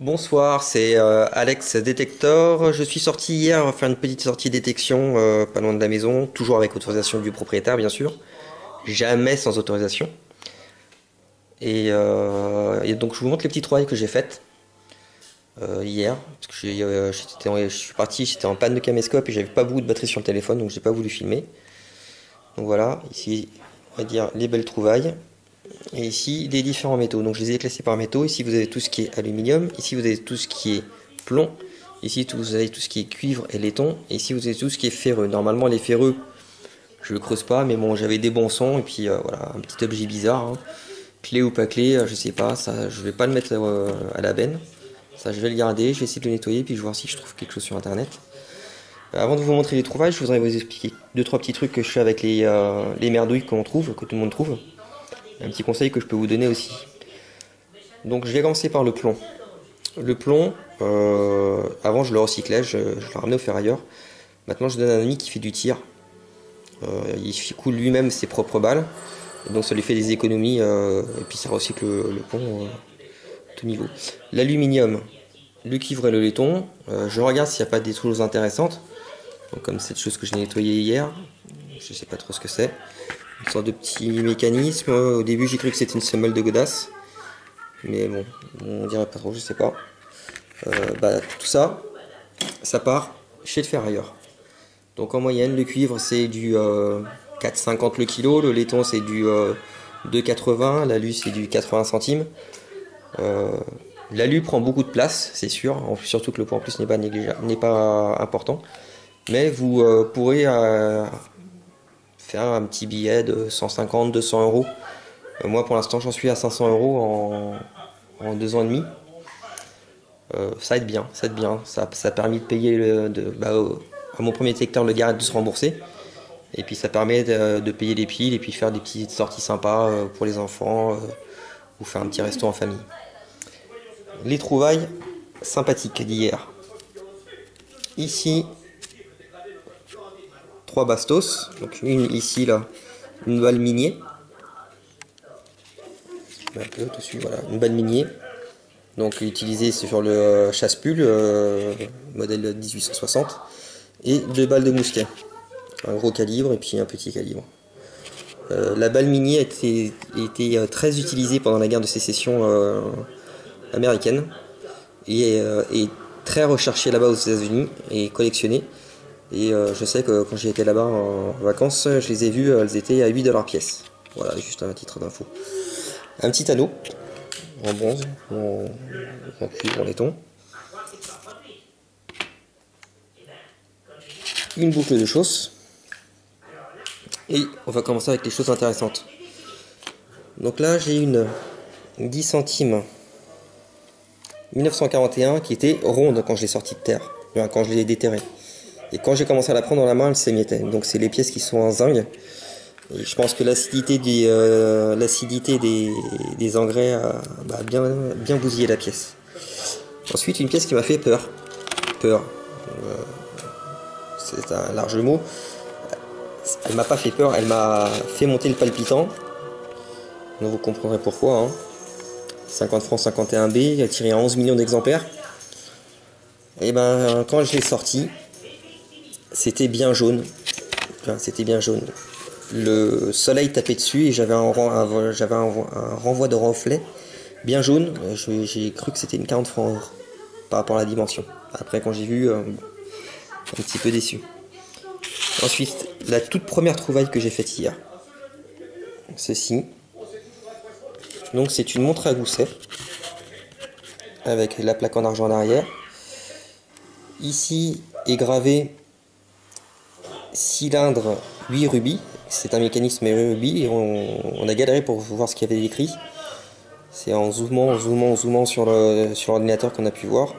Bonsoir, c'est Alex Détector. Je suis sorti hier faire une petite sortie détection pas loin de la maison, toujours avec autorisation du propriétaire bien sûr, jamais sans autorisation. Et donc je vous montre les petits travaux que j'ai faits hier, parce que je suis parti, j'étais en panne de caméscope et j'avais pas beaucoup de batterie sur le téléphone, donc j'ai pas voulu filmer. Donc voilà, ici on va dire les belles trouvailles. Et ici, les différents métaux. Donc je les ai classés par métaux. Ici, vous avez tout ce qui est aluminium. Ici, vous avez tout ce qui est plomb. Ici, vous avez tout ce qui est cuivre et laiton. Et ici, vous avez tout ce qui est ferreux. Normalement, les ferreux, je ne le creuse pas. Mais bon, j'avais des bons sons. Et puis, voilà, un petit objet bizarre, hein. Clé ou pas clé, je sais pas. Ça, je vais pas le mettre à la benne. Ça, je vais le garder. Je vais essayer de le nettoyer. Puis, je vais voir si je trouve quelque chose sur Internet. Avant de vous montrer les trouvailles, je voudrais vous expliquer 2-3 petits trucs que je fais avec les merdouilles qu'on trouve, que tout le monde trouve. Un petit conseil que je peux vous donner aussi. Donc je vais commencer par le plomb. Le plomb, avant je le recyclais, je le ramenais au ferrailleur. Maintenant je donne à un ami qui fait du tir. Il coule lui-même ses propres balles. Et donc ça lui fait des économies et puis ça recycle le plomb à tout niveau. L'aluminium, le cuivre et le laiton. Je regarde s'il n'y a pas des choses intéressantes. Donc, comme cette chose que j'ai nettoyée hier. Je sais pas trop ce que c'est. Une sorte de petit mécanisme. Au début j'ai cru que c'était une semelle de godasse. Mais bon, on dirait pas trop, je sais pas. Tout ça, ça part chez le ferrailleur. Donc en moyenne, le cuivre c'est du 4,50 le kilo, le laiton c'est du 2,80, l'alu c'est du 80 centimes. L'alu prend beaucoup de place, c'est sûr, surtout que le poids en plus n'est pas négligeable, n'est pas important. Mais vous pourrez faire un petit billet de 150, 200 euros. Moi pour l'instant j'en suis à 500 euros en 2 ans et demi. Ça aide bien, ça aide bien. Ça a permis de payer à mon premier détecteur le garage de se rembourser. Et puis ça permet de payer les piles et puis faire des petites sorties sympas pour les enfants ou faire un petit resto en famille. Les trouvailles sympathiques d'hier. Ici, 3 bastos. Donc une ici là, une balle minier. Un peu dessus, voilà, une balle minier. Donc utilisée sur le chasse-pull, modèle 1860. Et 2 balles de mousquet. Un gros calibre et puis un petit calibre. La balle minier a été très utilisée pendant la guerre de sécession américaine. Et est très recherchée là-bas aux États-Unis et collectionnée. Et je sais que quand j'ai été là-bas en vacances, je les ai vues, elles étaient à 8$ pièce. Voilà, juste un titre d'info. Un petit anneau en bronze, en cuivre, en laiton. Une boucle de chausses. Et on va commencer avec les choses intéressantes. Donc là, j'ai une 10 centimes 1941 qui était ronde quand je l'ai sortie de terre, quand je l'ai déterrée. Et quand j'ai commencé à la prendre dans la main, elle s'émiettait. Donc c'est les pièces qui sont en zinc. Et je pense que l'acidité des engrais a bien bousillé la pièce. Ensuite, une pièce qui m'a fait peur. Peur. C'est un large mot. Elle m'a pas fait peur, elle m'a fait monter le palpitant. Donc vous comprendrez pourquoi. Hein. 50 francs 51B, elle a tiré à 11 millions d'exemplaires. Et ben quand je l'ai sorti, c'était bien jaune. Enfin, c'était bien jaune. Le soleil tapait dessus et j'avais un renvoi de reflet bien jaune. J'ai cru que c'était une 40 francs or par rapport à la dimension. Après quand j'ai vu, un petit peu déçu. Ensuite, la toute première trouvaille que j'ai faite hier. Ceci. Donc c'est une montre à gousset avec la plaque en argent en arrière. Ici est gravé cylindre 8 rubis. C'est un mécanisme rubis et on a galéré pour voir ce qu'il y avait écrit. C'est en zoomant sur l'ordinateur qu'on a pu voir.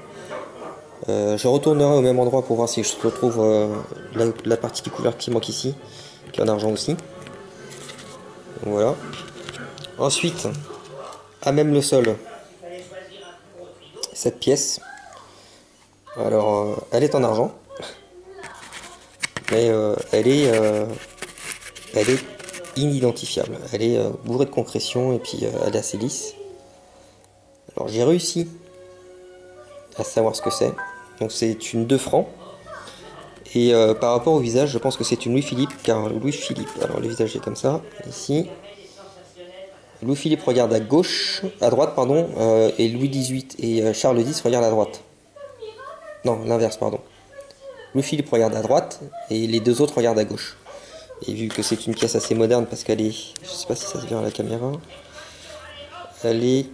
Je retournerai au même endroit pour voir si je retrouve la partie du couleur qui manque ici, qui est en argent aussi. Voilà. Ensuite, à même le sol, cette pièce. Alors, elle est en argent, mais elle est inidentifiable. Elle est bourrée de concrétion et puis elle est assez lisse. Alors j'ai réussi à savoir ce que c'est. Donc c'est une 2 francs. Et par rapport au visage, je pense que c'est une Louis-Philippe, car Louis-Philippe, alors le visage est comme ça, ici. Louis-Philippe regarde à gauche, à droite, pardon, et Louis XVIII et Charles X regardent à droite. Non, l'inverse, pardon. Louis-Philippe regarde à droite, et les deux autres regardent à gauche. Et vu que c'est une pièce assez moderne, parce qu'elle est, je sais pas si ça se vient à la caméra, elle est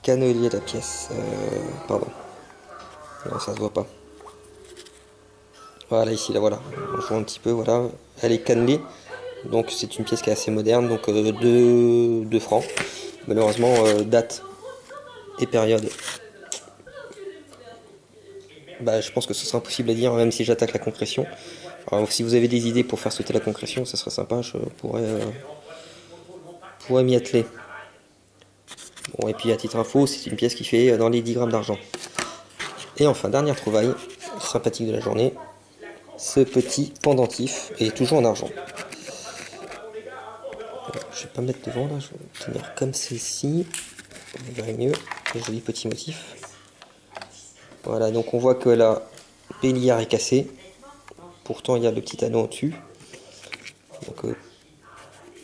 cannelée la pièce, pardon, non ça se voit pas. Voilà, ici, là, voilà, on joue un petit peu, voilà, elle est cannelée, donc c'est une pièce qui est assez moderne, donc 2 francs. Malheureusement, date et période, bah, je pense que ce sera impossible à dire, même si j'attaque la concrétion. Alors, si vous avez des idées pour faire sauter la concrétion, ça serait sympa, je pourrais m'y atteler. Bon, et puis à titre info, c'est une pièce qui fait dans les 10 grammes d'argent. Et enfin, dernière trouvaille sympathique de la journée, ce petit pendentif est toujours en argent. Je vais pas me mettre devant là, je vais tenir comme ceci, vous verrez mieux, un joli petit motif. Voilà, donc on voit que la bélière est cassée, pourtant il y a le petit anneau au-dessus. Donc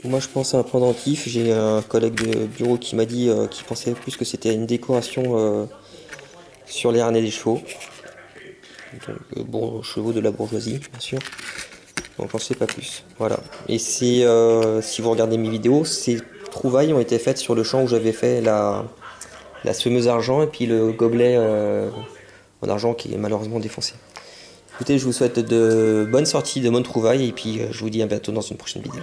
moi je pense à un pendentif, j'ai un collègue de bureau qui m'a dit qu'il pensait plus que c'était une décoration sur les harnais des chevaux. Donc bon, chevaux de la bourgeoisie, bien sûr. Donc j'en sais pas plus. Voilà. Et c'est si vous regardez mes vidéos, ces trouvailles ont été faites sur le champ où j'avais fait la semeuse argent et puis le gobelet en argent qui est malheureusement défoncé. Écoutez, je vous souhaite de bonnes sorties, de bonnes trouvailles et puis je vous dis à bientôt dans une prochaine vidéo.